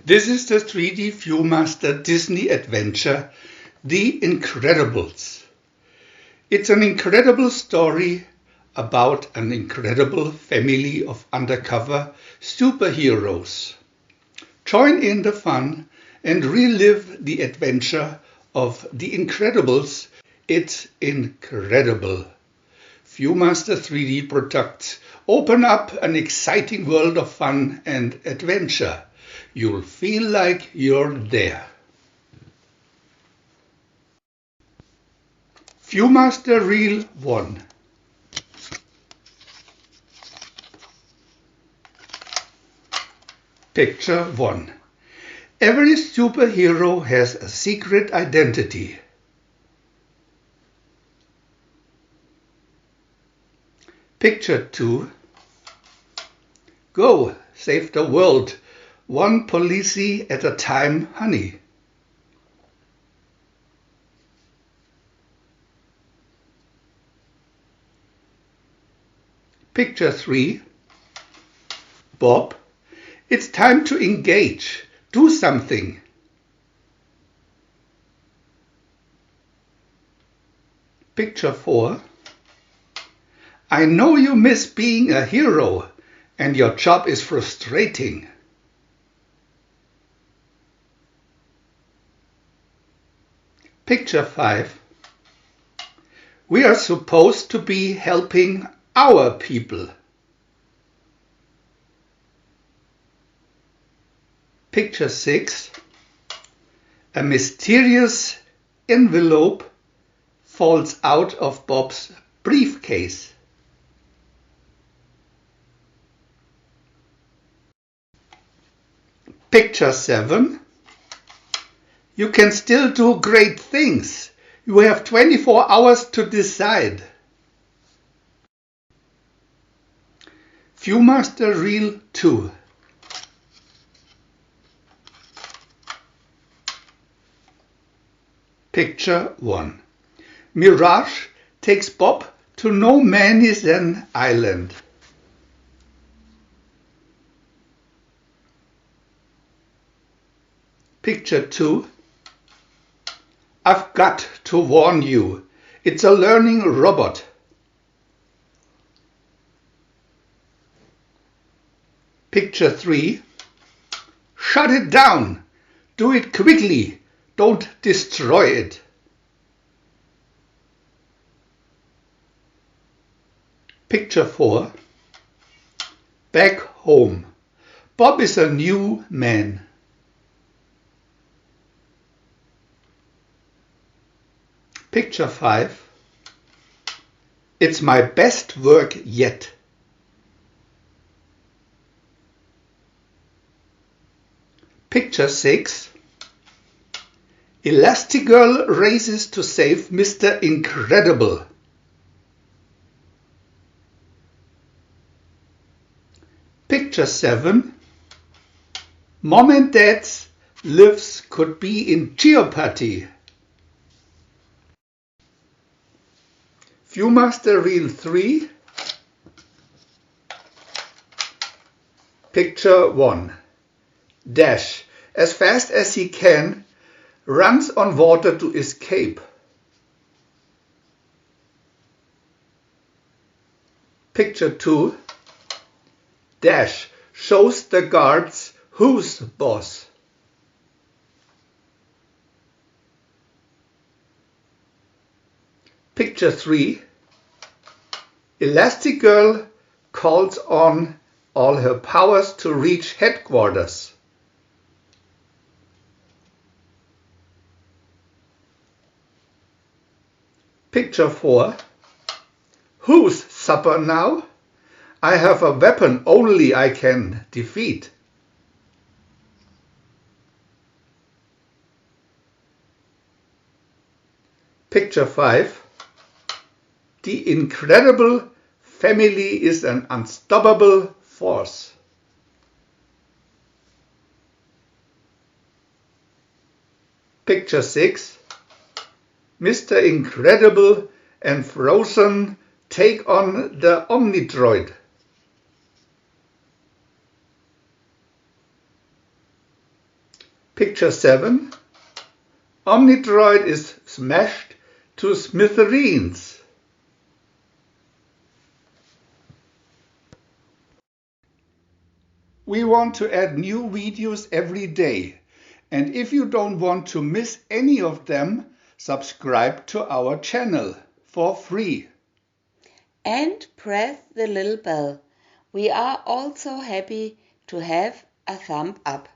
This is the 3D Viewmaster Disney adventure, The Incredibles. It's an incredible story about an incredible family of undercover superheroes. Join in the fun and relive the adventure of The Incredibles. It's incredible. Viewmaster 3D products open up an exciting world of fun and adventure. You'll feel like you're there. Viewmaster Reel 1. Picture 1. Every superhero has a secret identity. Picture 2. Go, save the world, one policy at a time, honey. Picture 3. Bob, it's time to engage. Do something. Picture 4. I know you miss being a hero and your job is frustrating. Picture 5. We are supposed to be helping our people. Picture 6. A mysterious envelope falls out of Bob's briefcase. Picture 7. You can still do great things. You have 24 hours to decide. Viewmaster Reel 2. Picture 1. Mirage takes Bob to no man's land island. Picture 2. I've got to warn you, it's a learning robot. Picture 3. Shut it down. Do it quickly. Don't destroy it. Picture 4. Back home. Bob is a new man. Picture 5. It's my best work yet. Picture 6. Elastigirl races to save Mr. Incredible. Picture 7. Mom and Dad's lives could be in jeopardy. Viewmaster Reel 3. Picture 1. Dash, as fast as he can, runs on water to escape. Picture 2. Dash shows the guards who's boss. Picture 3. Elastigirl calls on all her powers to reach headquarters. Picture 4. Who's supper now? I have a weapon only I can defeat. Picture 5. The incredible family is an unstoppable force. Picture 6. Mr. Incredible and Frozen take on the Omnidroid. Picture 7. Omnidroid is smashed to smithereens. We want to add new videos every day, and if you don't want to miss any of them, subscribe to our channel for free. And press the little bell. We are also happy to have a thumb up.